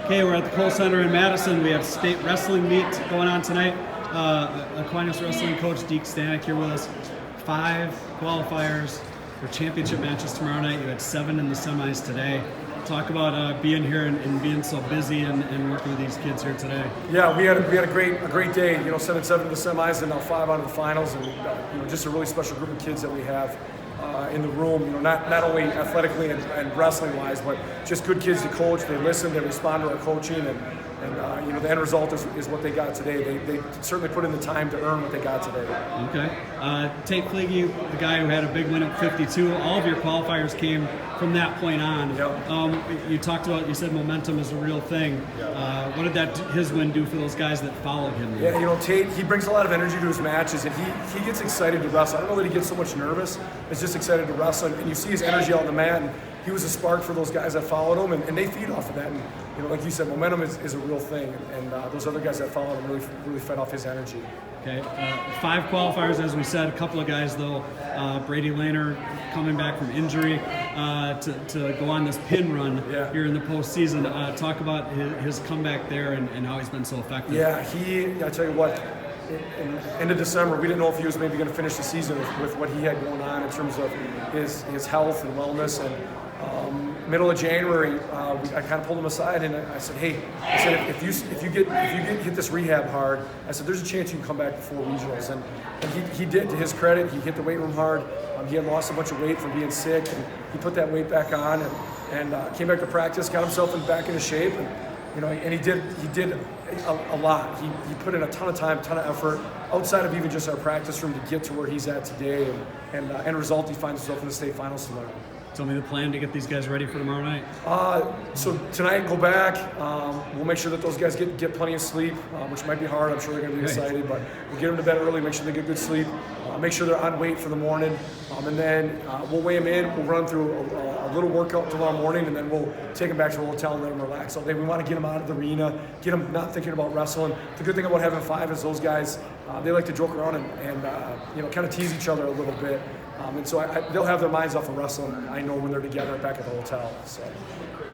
Okay, we're at the Kohl Center in Madison. We have state wrestling meet going on tonight. Aquinas wrestling coach Deke Stanek here with us. 5 qualifiers for championship matches tomorrow night. You had 7 in the semis today. Talk about being here and being so busy and working with these kids here today. Yeah, we had a great day. 7-7 in the semis and now 5 out of the finals, and just a really special group of kids that we have in the room. Not only athletically and wrestling wise, but just good kids to coach. They listen, they respond to our coaching, and the end result is what they got today. They certainly put in the time to earn what they got today. Okay. Tate Fleege, the guy who had a big win at 52, all of your qualifiers came from that point on. Yep. You said momentum is a real thing. Yep. What did his win do for those guys that followed him? Yeah, Tate, he brings a lot of energy to his matches, and he gets excited to wrestle. I don't know that he gets so much nervous. He's just excited to wrestle, and you see his energy out on the mat, and he was a spark for those guys that followed him, and they feed off of that. And like you said, momentum is a real thing, and those other guys that followed him really fed off his energy. Okay, 5 qualifiers, as we said. A couple of guys, though, Brady Lehner coming back from injury to go on this pin run here in the postseason. Talk about his comeback there and how he's been so effective. Yeah, I tell you what, in end of December, we didn't know if he was maybe going to finish the season with what he had going on in terms of his health and wellness. And middle of January, I kind of pulled him aside and I said, "Hey, if you get hit this rehab hard, I said there's a chance you can come back before regionals." And he did. To his credit, he hit the weight room hard. He had lost a bunch of weight from being sick, and he put that weight back on and came back to practice, got himself back into shape, and he did a lot. He put in a ton of time, ton of effort outside of even just our practice room to get to where he's at today, and end result, he finds himself in the state finals tomorrow. Tell me the plan to get these guys ready for tomorrow night. So tonight, go back. We'll make sure that those guys get plenty of sleep, which might be hard. I'm sure they're going to be excited, but we'll get them to bed early, make sure they get good sleep, make sure they're on weight for the morning, and then we'll weigh them in. We'll run through a little workout tomorrow morning, and then we'll take them back to the hotel and let them relax all day. We want to get them out of the arena, get them not thinking about wrestling. The good thing about having 5 is those guys, they like to joke around and kind of tease each other a little bit. And so they'll have their minds off of wrestling, I know, when they're together back at the hotel. So.